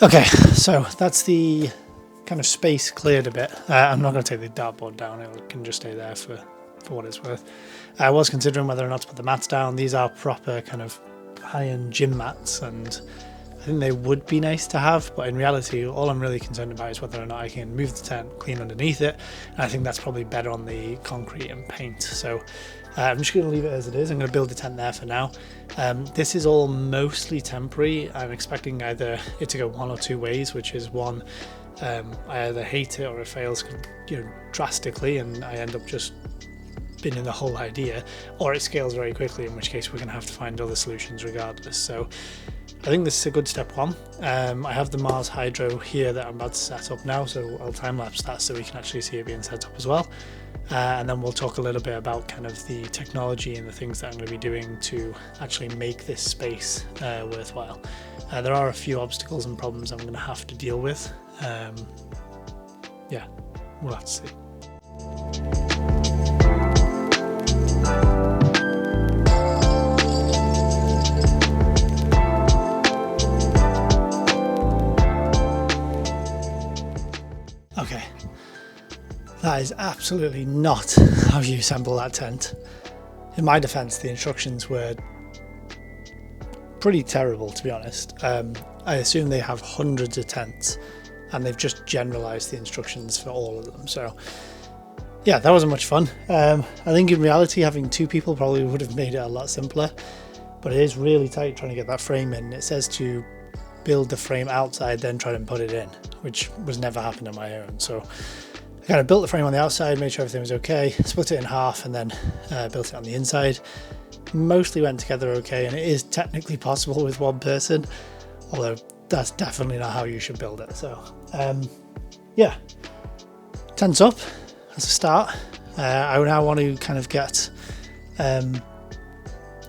Okay, so that's the kind of space cleared a bit. I'm not going to take the dartboard down, it can just stay there for what it's worth. I was considering whether or not to put the mats down. These are proper kind of high-end gym mats, and I think they would be nice to have, but in reality all I'm really concerned about is whether or not I can move the tent, clean underneath it, and I think that's probably better on the concrete and paint. So I'm just going to leave it as it is. I'm going to build the tent there for now. This is all mostly temporary. I'm expecting either it to go one or two ways, which is one, I either hate it or it fails, drastically, and I end up just binning the whole idea, or it scales very quickly, in which case we're going to have to find other solutions regardless. So I think this is a good step one. I have the Mars Hydro here that I'm about to set up now, so I'll time lapse that so we can actually see it being set up as well. And then we'll talk a little bit about kind of the technology and the things that I'm going to be doing to actually make this space worthwhile. There are a few obstacles and problems I'm going to have to deal with. Yeah, we'll have to see. Okay, that is absolutely not how you assemble that tent. In my defense, the instructions were pretty terrible, to be honest. I assume they have hundreds of tents and they've just generalized the instructions for all of them. So yeah, that wasn't much fun. I think in reality having two people probably would have made it a lot simpler, but it is really tight trying to get that frame in. It says to build the frame outside, then try and put it in, which was never happened on my own. So I kind of built the frame on the outside, made sure everything was okay, split it in half, and then built it on the inside. Mostly went together okay, and it is technically possible with one person, although that's definitely not how you should build it. So yeah, tent's up as a start. I now want to kind of get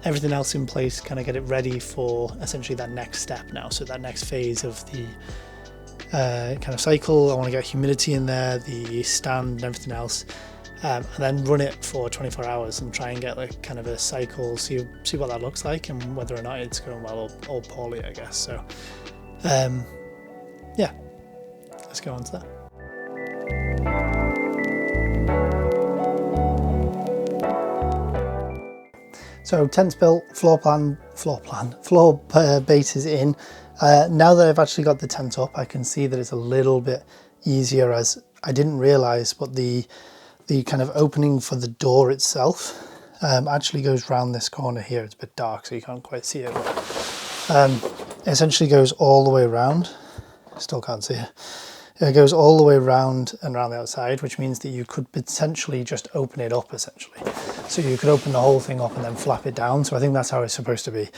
everything else in place, kind of get it ready for essentially that next step now. So that next phase of the kind of cycle, I want to get humidity in there, the stand and everything else, and then run it for 24 hours and try and get like kind of a cycle, see what that looks like and whether or not it's going well or poorly, I guess. So yeah, let's go on to that. So tent's built, floor base is in. Now that I've actually got the tent up, I can see that it's a little bit easier, as I didn't realize, but the kind of opening for the door itself actually goes round this corner here. It's a bit dark so you can't quite see it. It essentially goes all the way around. Still can't see it. It goes all the way around and around the outside, which means that you could potentially just open it up essentially. So you could open the whole thing up and then flap it down. So I think that's how it's supposed to be.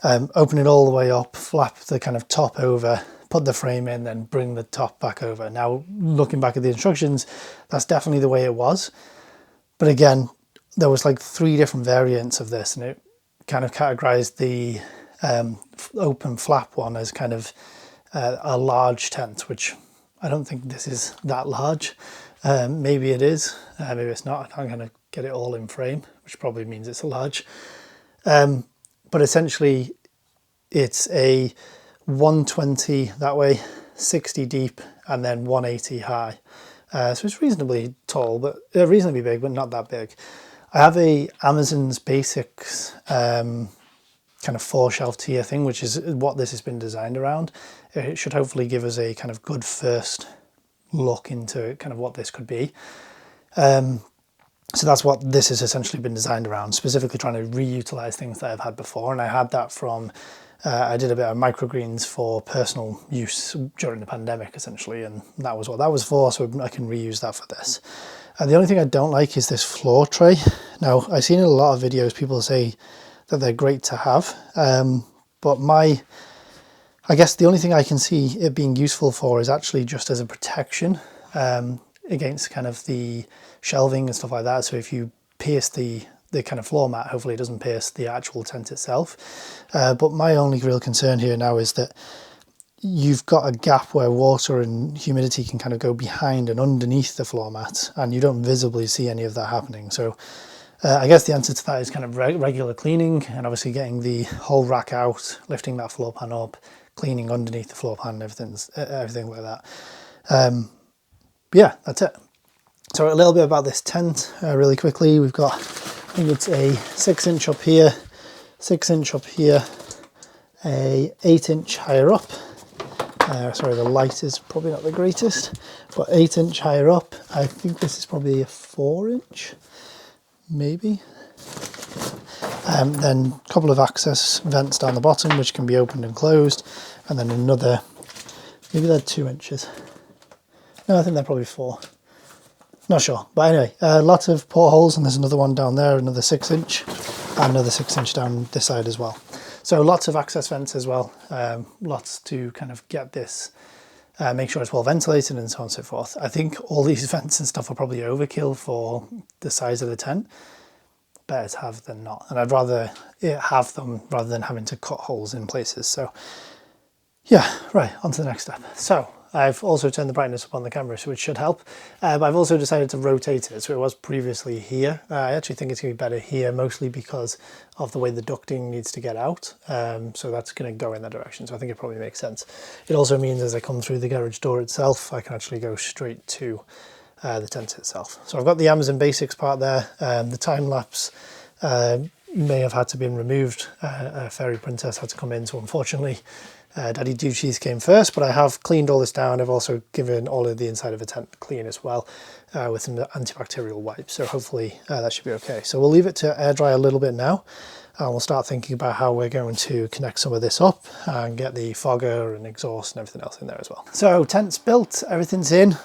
Open it all the way up, flap the kind of top over, put the frame in, then bring the top back over. Now, looking back at the instructions, that's definitely the way it was. But again, there was like 3 different variants of this, and it kind of categorized the open flap one as kind of a large tent, which I don't think this is that large. Maybe it is, maybe it's not. I can't kind of get it all in frame, which probably means it's a large. But essentially it's a 120 that way, 60 deep, and then 180 high. So it's reasonably tall, but reasonably big, but not that big. I have a Amazon's Basics kind of 4-shelf tier thing, which is what this has been designed around. It should hopefully give us a kind of good first look into kind of what this could be. So that's what this has essentially been designed around, specifically trying to reutilize things that I've had before. And I had that from, I did a bit of microgreens for personal use during the pandemic essentially, and that was what that was for, so I can reuse that for this. And the only thing I don't like is this floor tray. Now, I've seen in a lot of videos people say that they're great to have, but I guess the only thing I can see it being useful for is actually just as a protection against kind of the shelving and stuff like that. So if you pierce the kind of floor mat, hopefully it doesn't pierce the actual tent itself. But my only real concern here now is that you've got a gap where water and humidity can kind of go behind and underneath the floor mat, and you don't visibly see any of that happening. So I guess the answer to that is kind of regular cleaning, and obviously getting the whole rack out, lifting that floor pan up, cleaning underneath the floor pan and everything like that. Yeah, that's it. So a little bit about this tent really quickly. We've got, I think it's a 6-inch up here, 6-inch up here, a 8-inch higher up. Sorry, the light is probably not the greatest, but 8-inch higher up. I think this is probably a 4-inch, maybe. Then a couple of access vents down the bottom, which can be opened and closed, and then another, maybe they're 2 inches. No, I think they're probably 4. Not sure, but anyway, lots of portholes, and there's another one down there, another 6-inch, and another 6-inch down this side as well. So lots of access vents as well, lots to kind of get this, make sure it's well ventilated and so on and so forth. I think all these vents and stuff are probably overkill for the size of the tent. Better to have than not, and I'd rather have them rather than having to cut holes in places. So yeah, right, on to the next step. So I've also turned the brightness up on the camera, which should help, but I've also decided to rotate it. So it was previously here. I actually think it's going to be better here, mostly because of the way the ducting needs to get out. So that's going to go in that direction. So I think it probably makes sense. It also means as I come through the garage door itself, I can actually go straight to the tent itself. So I've got the Amazon Basics part there. The time lapse may have had to be removed. Fairy Princess had to come in, so unfortunately Daddy Duchies came first, but I have cleaned all this down. I've also given all of the inside of the tent clean as well with some antibacterial wipes, so hopefully that should be okay. So we'll leave it to air dry a little bit now, and we'll start thinking about how we're going to connect some of this up and get the fogger and exhaust and everything else in there as well. So tent's built, everything's in.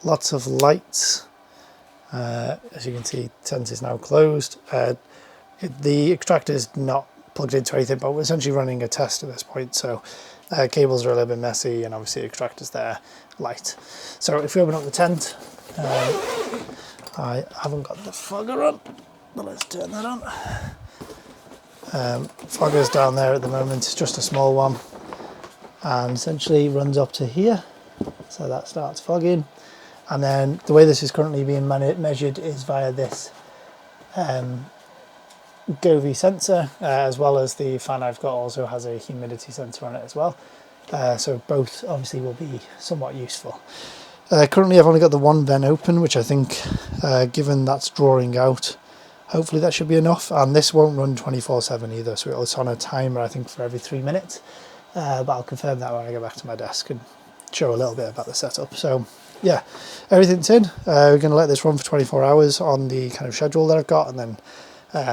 Lots of lights. As you can see, tent is now closed. The extractor is not plugged into anything, but we're essentially running a test at this point. So cables are a little bit messy, and obviously the extractor's there, light. So if we open up the tent, I haven't got the fogger on, but let's turn that on. Fogger's down there at the moment. It's just a small one, and essentially runs up to here. So that starts fogging. And then the way this is currently being measured is via this gourmet sensor, as well as the fan I've got also has a humidity sensor on it as well. So both obviously will be somewhat useful. Currently I've only got the one vent open, which I think, given that's drawing out, hopefully that should be enough. And this won't run 24/7 either, so it's on a timer I think for every 3 minutes. But I'll confirm that when I get back to my desk and show a little bit about the setup. So yeah, everything's in. We're going to let this run for 24 hours on the kind of schedule that I've got, and then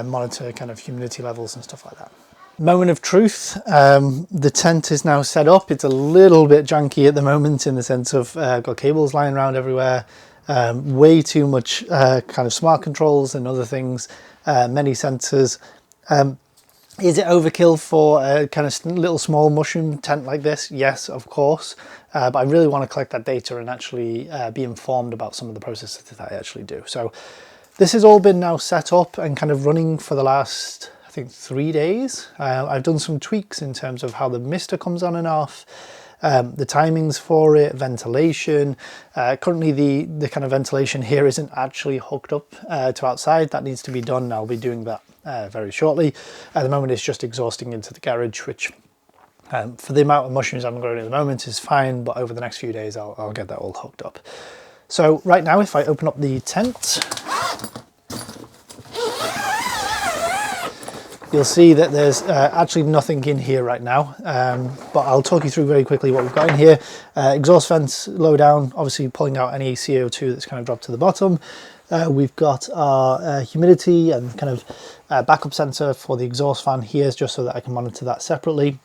monitor kind of humidity levels and stuff like that. Moment of truth. The tent is now set up. It's a little bit janky at the moment in the sense of got cables lying around everywhere, way too much kind of smart controls and other things, many sensors. Is it overkill for a kind of little small mushroom tent like this? Yes, of course. But I really want to collect that data and actually be informed about some of the processes that I actually do. So this has all been now set up and kind of running for the last, I think, 3 days. I've done some tweaks in terms of how the mister comes on and off, the timings for it, ventilation. Currently the kind of ventilation here isn't actually hooked up to outside. That needs to be done. I'll be doing that very shortly. At the moment it's just exhausting into the garage, which for the amount of mushrooms I'm growing at the moment is fine, but over the next few days I'll get that all hooked up. So right now if I open up the tent, you'll see that there's actually nothing in here right now, but I'll talk you through very quickly what we've got in here. Exhaust vents low down, obviously pulling out any CO2 that's kind of dropped to the bottom. We've got our humidity and kind of backup sensor for the exhaust fan here, just so that I can monitor that separately.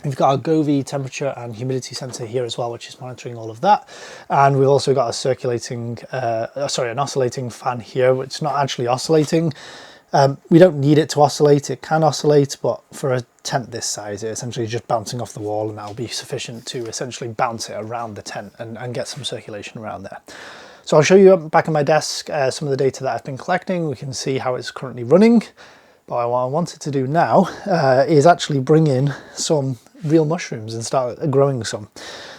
We've got our gourmet temperature and humidity sensor here as well, which is monitoring all of that. And we've also got a circulating, an oscillating fan here, which is not actually oscillating. We don't need it to oscillate. It can oscillate, but for a tent this size, it's essentially just bouncing off the wall, and that'll be sufficient to essentially bounce it around the tent and get some circulation around there. So I'll show you back at my desk some of the data that I've been collecting. We can see how it's currently running. But what I wanted to do now is actually bring in some real mushrooms and start growing some.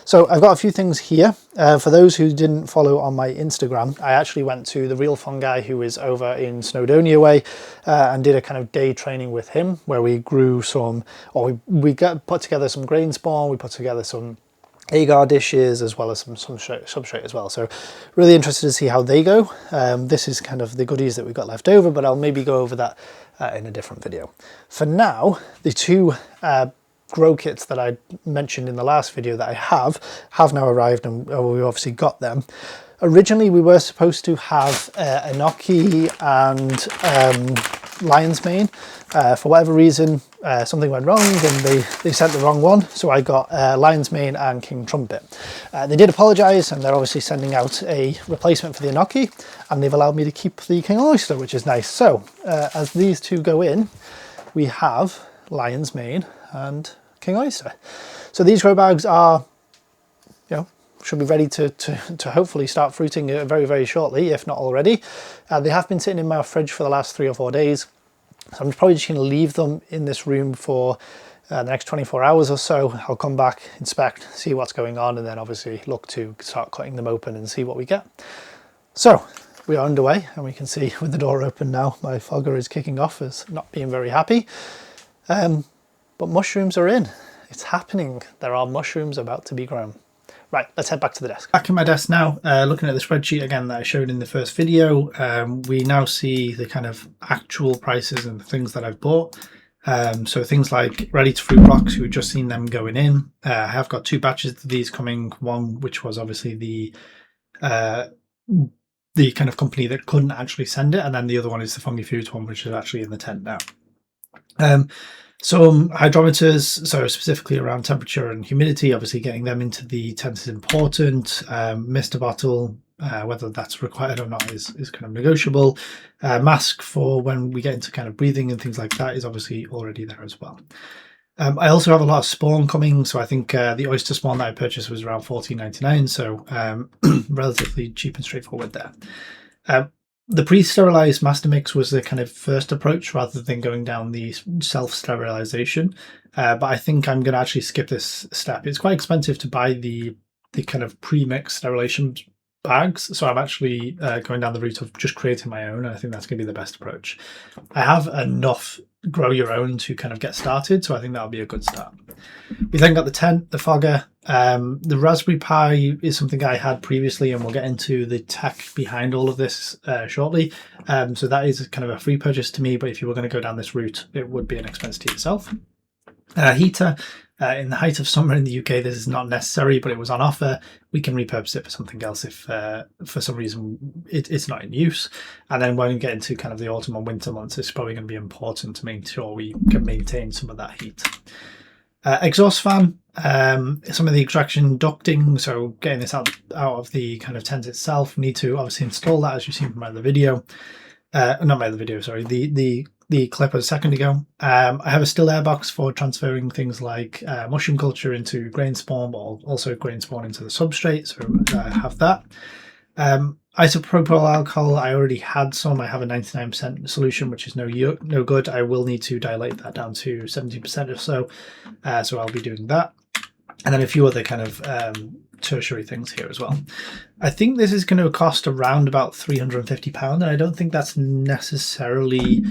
So I've got a few things here. For those who didn't follow on my Instagram, I actually went to the Real Fungi, who is over in Snowdonia way, and did a kind of day training with him where we grew some, or we put together some grain spawn, we put together some agar dishes as well as some substrate as well. So really interested to see how they go. This is kind of the goodies that we've got left over, but I'll maybe go over that in a different video. For now, the two grow kits that I mentioned in the last video that I have now arrived, and we obviously got them. Originally we were supposed to have enoki and lion's mane. For whatever reason something went wrong and they sent the wrong one, so I got lion's mane and king trumpet. They did apologise, and they're obviously sending out a replacement for the enoki, and they've allowed me to keep the king oyster, which is nice. So as these two go in, we have lion's mane and king oyster. So these grow bags are, you know, should be ready to hopefully start fruiting very, very shortly, if not already. They have been sitting in my fridge for the last 3 or 4 days, so I'm probably just going to leave them in this room for the next 24 hours or so. I'll come back, inspect, see what's going on, and then obviously look to start cutting them open and see what we get. So we are underway, and we can see with the door open now, my fogger is kicking off as not being very happy. But mushrooms are in. It's happening. There are mushrooms about to be grown. Right, let's head back to the desk. Back at my desk now, looking at the spreadsheet again that I showed in the first video. We now see the kind of actual prices and the things that I've bought. So things like ready to fruit blocks, you've just seen them going in. I have got 2 batches of these coming. One which was obviously the kind of company that couldn't actually send it, and then the other one is the Fungi Foods one, which is actually in the tent now. Some hydrometers, so specifically around temperature and humidity, obviously getting them into the tent is important. Mister bottle, whether that's required or not is kind of negotiable. Mask for when we get into kind of breathing and things like that is obviously already there as well. I also have a lot of spawn coming, so I think the oyster spawn that I purchased was around $14.99, so relatively cheap and straightforward there. The pre-sterilized master mix was the kind of first approach rather than going down the self-sterilization, but I think I'm going to actually skip this step. It's quite expensive to buy the kind of pre-mix sterilization bags, so I'm actually going down the route of just creating my own, and I think that's going to be the best approach. I have enough grow your own to kind of get started, so I think that'll be a good start. We then got the tent, the fogger. The Raspberry Pi is something I had previously, and we'll get into the tech behind all of this shortly. So that is kind of a free purchase to me, but if you were going to go down this route, it would be an expense to yourself. Heater. In the height of summer in the UK, this is not necessary, but it was on offer. We can repurpose it for something else if for some reason it's not in use. And then when we get into kind of the autumn and winter months, it's probably going to be important to make sure we can maintain some of that heat. Exhaust fan, some of the extraction ducting, so getting this out of the kind of tent itself. We need to obviously install that, as you've seen from my other video. Not my other video, sorry, the clip a second ago. I have a still air box for transferring things like mushroom culture into grain spawn, but also grain spawn into the substrate, so I have that. Isopropyl alcohol, I already had some. I have a 99% solution, which is no good. I will need to dilate that down to 70% or so, so I'll be doing that. And then a few other kind of tertiary things here as well. I think this is going to cost around about £350, and I don't think that's necessarily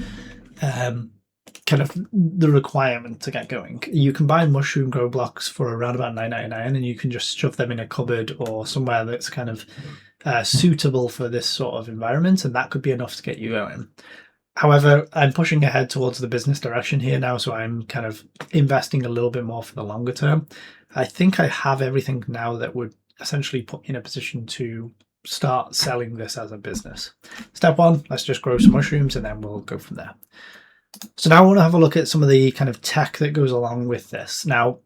kind of the requirement to get going. You can buy mushroom grow blocks for around about £9.99, and you can just shove them in a cupboard or somewhere that's kind of suitable for this sort of environment, and that could be enough to get you going. However, I'm pushing ahead towards the business direction here now, so I'm kind of investing a little bit more for the longer term. I think I have everything now that would essentially put me in a position to start selling this as a business. Step 1, let's just grow some mushrooms, and then we'll go from there. So now I want to have a look at some of the kind of tech that goes along with this. Now,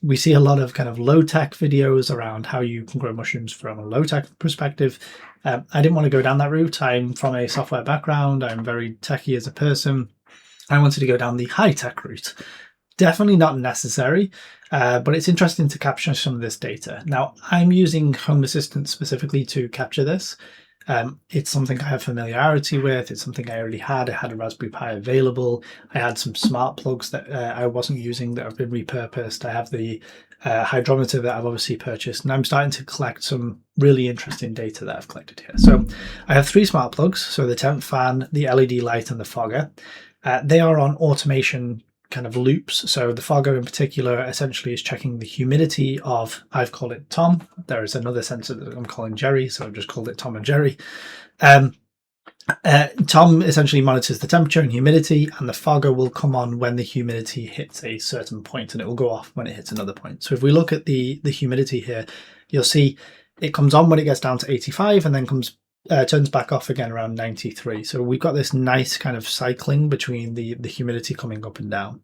we see a lot of kind of low-tech videos around how you can grow mushrooms from a low-tech perspective. I didn't want to go down that route. I'm from a software background. I'm very techy as a person. I wanted to go down the high-tech route. Definitely not necessary, but it's interesting to capture some of this data. Now, I'm using Home Assistant specifically to capture this. It's something I have familiarity with. It's something I already had. I had a Raspberry Pi available. I had some smart plugs that I wasn't using that have been repurposed. I have the hydrometer that I've obviously purchased, and I'm starting to collect some really interesting data that I've collected here. So I have 3 smart plugs, so the temp fan, the LED light, and the fogger. They are on automation kind of loops. So the fogger in particular essentially is checking the humidity of, I've called it Tom. There is another sensor that I'm calling Jerry, so I've just called it Tom and Jerry. Tom essentially monitors the temperature and humidity, and the fogger will come on when the humidity hits a certain point, and it will go off when it hits another point. So if we look at the humidity here, you'll see it comes on when it gets down to 85 and then turns back off again around 93. So we've got this nice kind of cycling between the humidity coming up and down.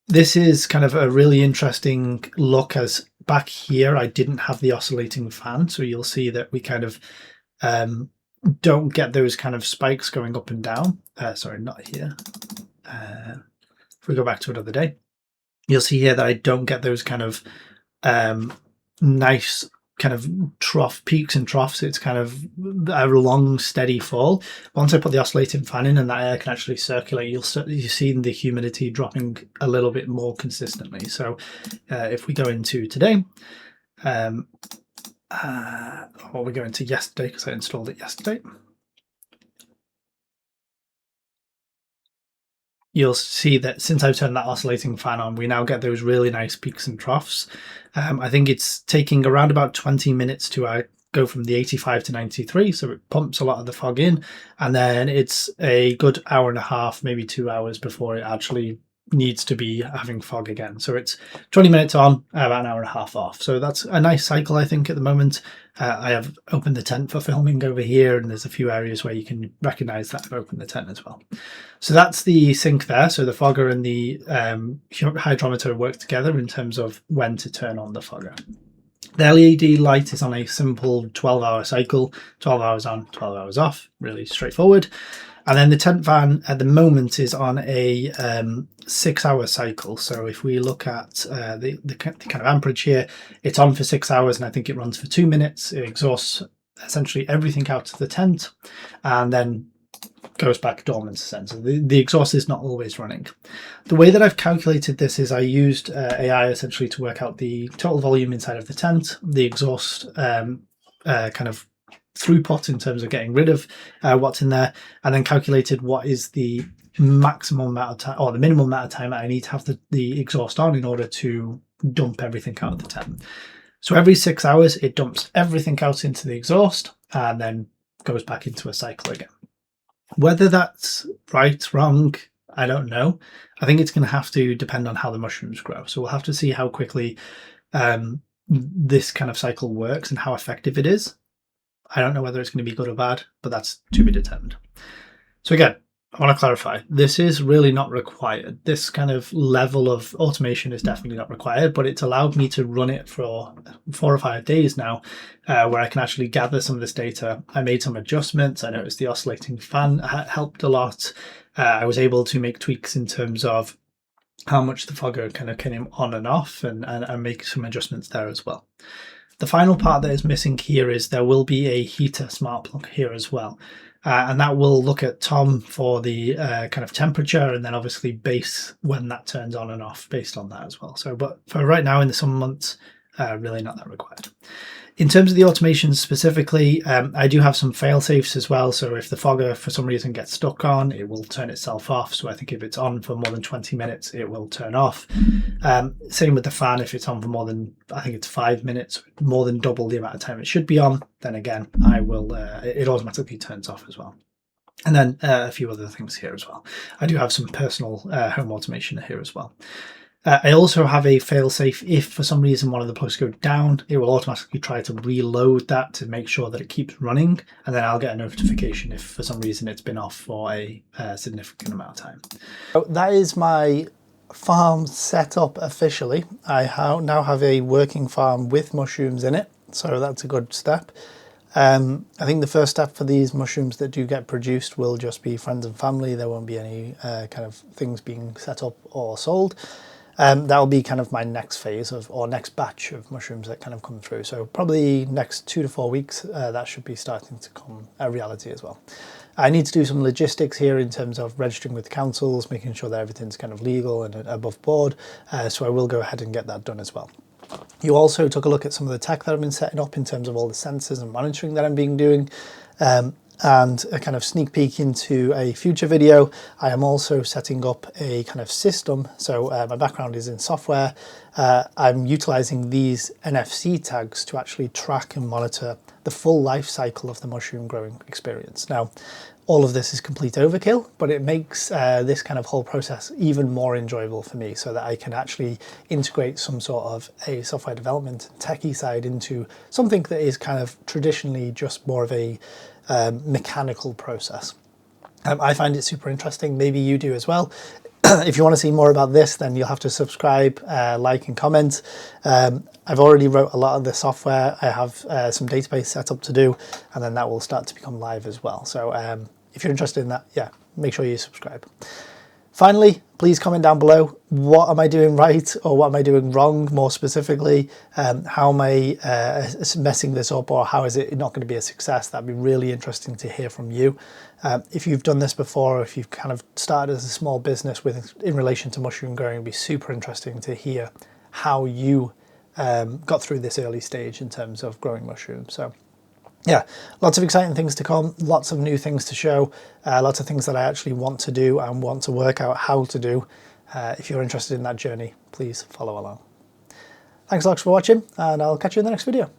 This is kind of a really interesting look, as back here I didn't have the oscillating fan, so you'll see that we kind of don't get those kind of spikes going up and down. Sorry, not here. If we go back to another day, you'll see here that I don't get those kind of nice kind of trough peaks and troughs. It's kind of a long steady fall. Once I put the oscillating fan in and that air can actually circulate, you'll see the humidity dropping a little bit more consistently. So if we go into today, or we go into yesterday, because I installed it yesterday, you'll see that since I've turned that oscillating fan on, we now get those really nice peaks and troughs. I think it's taking around about 20 minutes to go from the 85 to 93, so it pumps a lot of the fog in, and then it's a good hour and a half, maybe 2 hours before it actually needs to be having fog again. So it's 20 minutes on, about an hour and a half off. So that's a nice cycle, I think, at the moment. I have opened the tent for filming over here, and there's a few areas where you can recognize that I've opened the tent as well. So that's the sync there. So the fogger and the hydrometer work together in terms of when to turn on the fogger. The LED light is on a simple 12-hour cycle, 12 hours on, 12 hours off, really straightforward. And then the tent fan at the moment is on a 6-hour cycle. So if we look at the kind of amperage here, it's on for 6 hours, and I think it runs for 2 minutes. It exhausts essentially everything out of the tent and then goes back dormant. So the exhaust is not always running. The way that I've calculated this is I used AI essentially to work out the total volume inside of the tent, the exhaust kind of throughput in terms of getting rid of what's in there, and then calculated what is the maximum amount of time or the minimum amount of time that I need to have the exhaust on in order to dump everything out of the tent. So every 6 hours it dumps everything out into the exhaust and then goes back into a cycle again. Whether that's right, wrong, I don't know. I think it's going to have to depend on how the mushrooms grow. So we'll have to see how quickly this kind of cycle works and how effective it is. I don't know whether it's going to be good or bad, but that's to be determined. So again, I want to clarify, this is really not required. This kind of level of automation is definitely not required, but it's allowed me to run it for 4 or 5 days now, where I can actually gather some of this data. I made some adjustments. I noticed the oscillating fan helped a lot. I was able to make tweaks in terms of how much the fogger kind of came on and off, and make some adjustments there as well. The final part that is missing here is there will be a heater smart plug here as well. And that will look at Tom for the kind of temperature, and then obviously base when that turns on and off based on that as well. So, but for right now in the summer months, really not that required. In terms of the automation specifically, I do have some fail safes as well. So if the fogger for some reason gets stuck on, it will turn itself off. So I think if it's on for more than 20 minutes, it will turn off. Same with the fan. If it's on for more than, I think it's 5 minutes, more than double the amount of time it should be on, then again, I will, it automatically turns off as well. And then a few other things here as well. I do have some personal home automation here as well. I also have a failsafe. If for some reason one of the plugs go down, it will automatically try to reload that to make sure that it keeps running, and then I'll get a notification if for some reason it's been off for a significant amount of time. So that is my farm set up officially. I now have a working farm with mushrooms in it, so that's a good step. I think the first step for these mushrooms that do get produced will just be friends and family. There won't be any kind of things being set up or sold. That'll be kind of my next phase of, or next batch of mushrooms that kind of come through. So probably next 2 to 4 weeks, that should be starting to come a reality as well. I need to do some logistics here in terms of registering with councils, making sure that everything's kind of legal and above board. So I will go ahead and get that done as well. You also took a look at some of the tech that I've been setting up in terms of all the sensors and monitoring that I've been doing. And a kind of sneak peek into a future video, I am also setting up a kind of system. So my background is in software. I'm utilizing these NFC tags to actually track and monitor the full life cycle of the mushroom growing experience. Now, all of this is complete overkill, but it makes this kind of whole process even more enjoyable for me, so that I can actually integrate some sort of a software development techie side into something that is kind of traditionally just more of a mechanical process. I find it super interesting. Maybe you do as well. If you want to see more about this, then you'll have to subscribe, like and comment. I've already wrote a lot of the software. I have some database set up to do, and then that will start to become live as well. So if you're interested in that, yeah, make sure you subscribe. Finally, please comment down below, what am I doing right or what am I doing wrong, more specifically? How am I messing this up, or how is it not going to be a success? That'd be really interesting to hear from you. If you've done this before, or if you've kind of started as a small business in relation to mushroom growing, it'd be super interesting to hear how you got through this early stage in terms of growing mushrooms. So yeah, lots of exciting things to come, lots of new things to show, lots of things that I actually want to do and want to work out how to do. If you're interested in that journey, please follow along. Thanks a lot for watching, and I'll catch you in the next video.